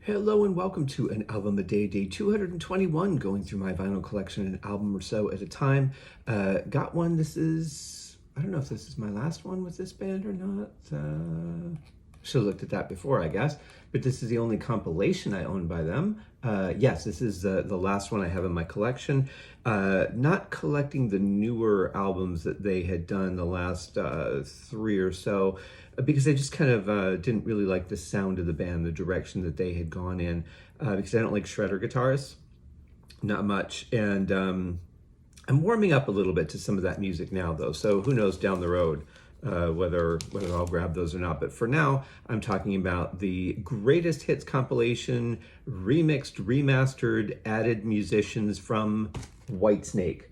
Hello and welcome to an album a day, day 221, going through my vinyl collection, an album or so at a time. Got one, I don't know if this is my last one with this band or not. Should have looked at that before, I guess. But this is the only compilation I own by them. Yes, this is the last one I have in my collection. Not collecting the newer albums that they had done the last three or so, because I just kind of didn't really like the sound of the band, the direction that they had gone in, because I don't like shredder guitars, not much. And I'm warming up a little bit to some of that music now, though. So who knows down the road whether I'll grab those or not. But for now, I'm talking about the greatest hits compilation, remixed, remastered, added musicians from Whitesnake.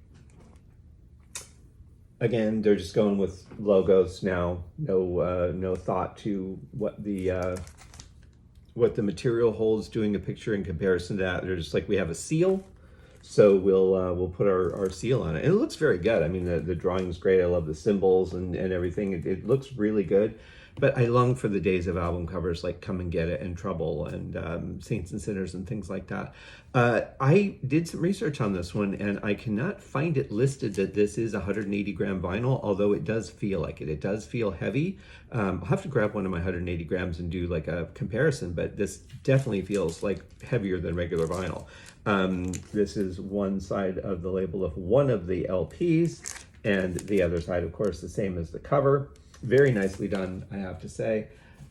Again, they're just going with logos now. No thought to what the material holds. Doing a picture in comparison to that. They're just like, we have a seal, so we'll put our seal on it, and it looks very good. I mean, the drawing's great. I love the symbols and everything. It looks really good. But I long for the days of album covers like Come and Get It and Trouble and Saints and Sinners and things like that. I did some research on this one, and I cannot find it listed that this is 180 gram vinyl, although it does feel like it. It does feel heavy. I'll have to grab one of my 180 grams and do like a comparison, but this definitely feels like heavier than regular vinyl. This is one side of the label of one of the LPs, and the other side, of course, the same as the cover. Very nicely done, I have to say.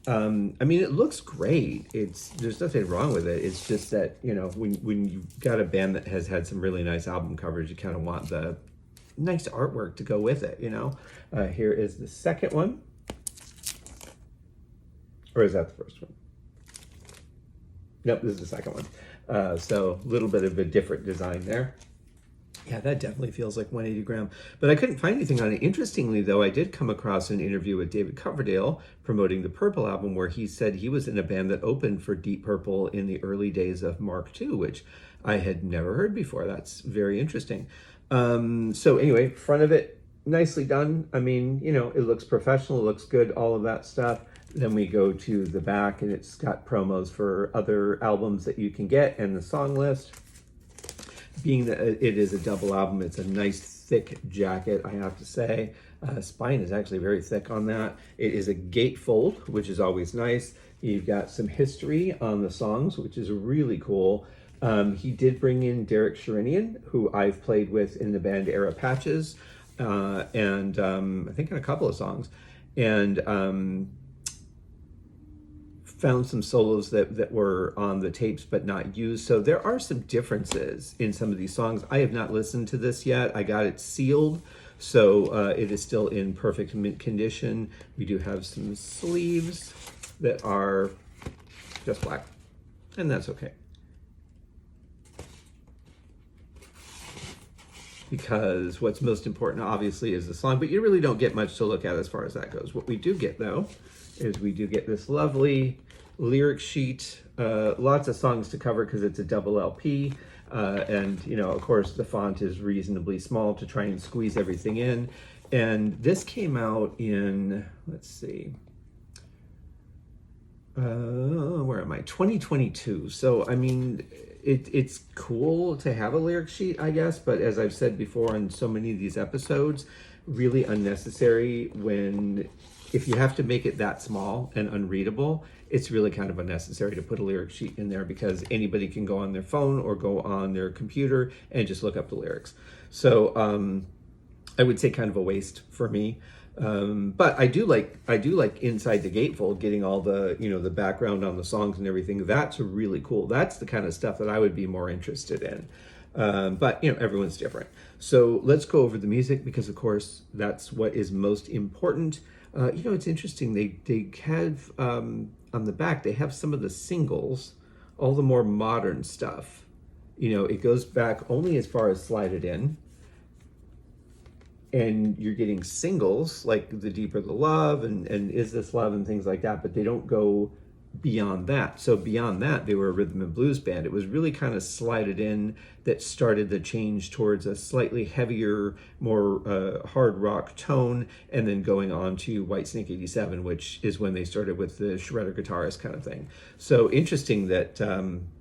I mean, it looks great. There's nothing wrong with it. It's just that, when you've got a band that has had some really nice album covers, you kind of want the nice artwork to go with it, Here is the second one. Or is that the first one? Nope, this is the second one. So a little bit of a different design there. Yeah, that definitely feels like 180 gram. But I couldn't find anything on it. Interestingly, though, I did come across an interview with David Coverdale promoting the Purple album, where he said he was in a band that opened for Deep Purple in the early days of Mark II, which I had never heard before. That's very interesting. So anyway, front of it, nicely done. I mean, it looks professional, it looks good, all of that stuff. Then we go to the back, and it's got promos for other albums that you can get and the song list. Being that it is a double album, it's a nice thick jacket, I have to say. Spine is actually very thick on that. It is a gatefold, which is always nice. You've got some history on the songs, which is really cool. He did bring in Derek Sherinian, who I've played with in the band Era Patches, and I think in a couple of songs. And found some solos that were on the tapes but not used. So there are some differences in some of these songs. I have not listened to this yet. I got it sealed, so it is still in perfect mint condition. We do have some sleeves that are just black, and that's okay. Because what's most important, obviously, is the song, but you really don't get much to look at as far as that goes. What we do get, though, is we do get this lovely lyric sheet, lots of songs to cover because it's a double LP, and of course the font is reasonably small to try and squeeze everything in. And this came out in, let's see, where am I? 2022. So I mean, it's cool to have a lyric sheet, I guess, but as I've said before in so many of these episodes, really unnecessary. If you have to make it that small and unreadable, it's really kind of unnecessary to put a lyric sheet in there, because anybody can go on their phone or go on their computer and just look up the lyrics. So I would say kind of a waste for me. But I do like inside the gatefold, getting all the the background on the songs and everything. That's really cool. That's the kind of stuff that I would be more interested in. But everyone's different. So let's go over the music, because of course that's what is most important. It's interesting. They have on the back, they have some of the singles, all the more modern stuff. It goes back only as far as Slide It In. And you're getting singles like The Deeper the Love and Is This Love and things like that, but they don't go beyond that. So beyond that, they were a rhythm and blues band. It was really kind of slided in that started the change towards a slightly heavier, more hard rock tone, and then going on to Whitesnake 87, which is when they started with the shredder guitarist kind of thing. So interesting that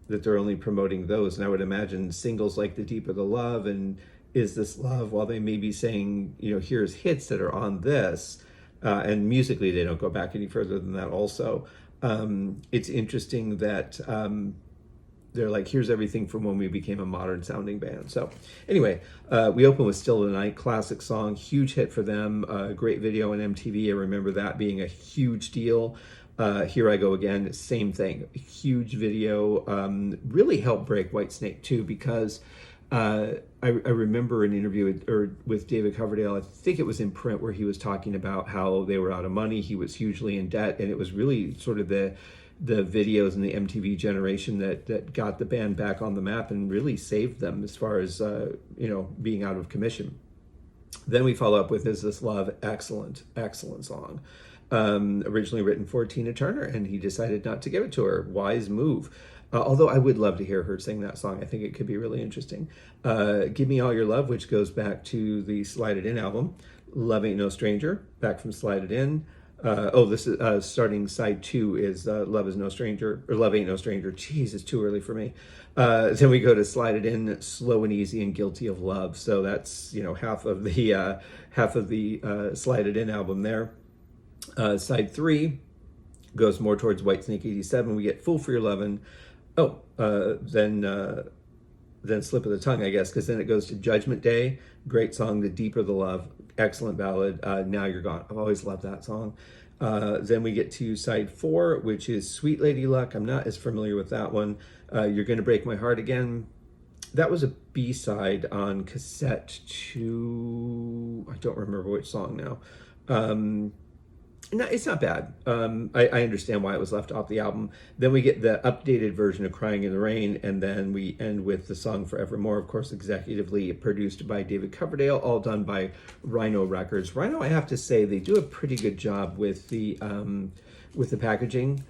that they're only promoting those. And I would imagine singles like The Deeper the Love and Is This Love, while they may be saying, here's hits that are on this, and musically they don't go back any further than that also. It's interesting that they're like, here's everything from when we became a modern sounding band. So anyway, we open with Still the Night, classic song, huge hit for them, great video on MTV. I remember that being a huge deal. Here I Go Again, same thing, huge video, really helped break Whitesnake too, because I remember an interview with David Coverdale, I think it was in print, where he was talking about how they were out of money, he was hugely in debt, and it was really sort of the videos and the MTV generation that got the band back on the map and really saved them as far as, being out of commission. Then we follow up with Is This Love, excellent song. Originally written for Tina Turner, and he decided not to give it to her. Wise move. Although I would love to hear her sing that song. I think it could be really interesting. Give Me All Your Love, which goes back to the Slide It In album. Love Ain't No Stranger, back from Slide It In. This is starting side 2 is Love Is No Stranger, or Love Ain't No Stranger. Jeez, it's too early for me. Then we go to Slide It In, Slow and Easy, and Guilty of Love. So that's half of the Slide It In album there. Side 3 goes more towards Whitesnake 87. We get Fool for Your Lovin'. Then Slip of the Tongue, I guess, because then it goes to Judgment Day. Great song, The Deeper the Love, excellent ballad. Now You're Gone. I've always loved that song. Then we get to side 4, which is Sweet Lady Luck. I'm not as familiar with that one. You're Gonna Break My Heart Again. That was a B-side on cassette 2. I don't remember which song now. No, it's not bad. I understand why it was left off the album. Then we get the updated version of Crying in the Rain, and then we end with the song Forevermore, of course, executively produced by David Coverdale, all done by Rhino Records. Rhino, I have to say, they do a pretty good job with the packaging.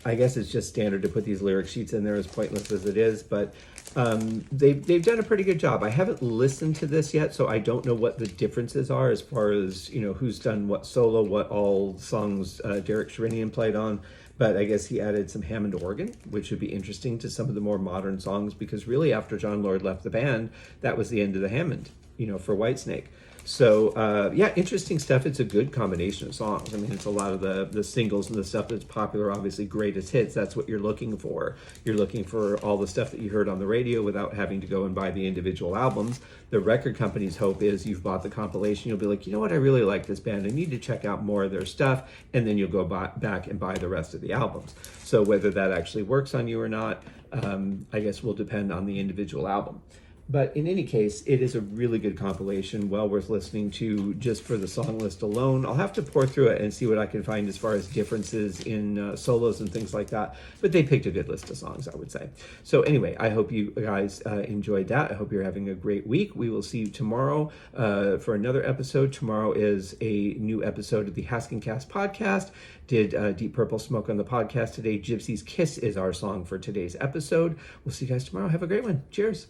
I guess it's just standard to put these lyric sheets in there, as pointless as it is, but they've done a pretty good job. I haven't listened to this yet, so I don't know what the differences are as far as who's done what solo, what all songs Derek Sherinian played on. But I guess he added some Hammond organ, which would be interesting to some of the more modern songs, because really after John Lord left the band, that was the end of the Hammond, for Whitesnake. So, interesting stuff. It's a good combination of songs. I mean, it's a lot of the singles and the stuff that's popular, obviously greatest hits. That's what you're looking for. You're looking for all the stuff that you heard on the radio without having to go and buy the individual albums. The record company's hope is you've bought the compilation. You'll be like, you know what, I really like this band. I need to check out more of their stuff. And then you'll go back and buy the rest of the albums. So whether that actually works on you or not, I guess will depend on the individual album. But in any case, it is a really good compilation, well worth listening to just for the song list alone. I'll have to pour through it and see what I can find as far as differences in solos and things like that. But they picked a good list of songs, I would say. So anyway, I hope you guys enjoyed that. I hope you're having a great week. We will see you tomorrow for another episode. Tomorrow is a new episode of the Haskincast podcast. Did Deep Purple Smoke on the podcast today. Gypsy's Kiss is our song for today's episode. We'll see you guys tomorrow. Have a great one. Cheers.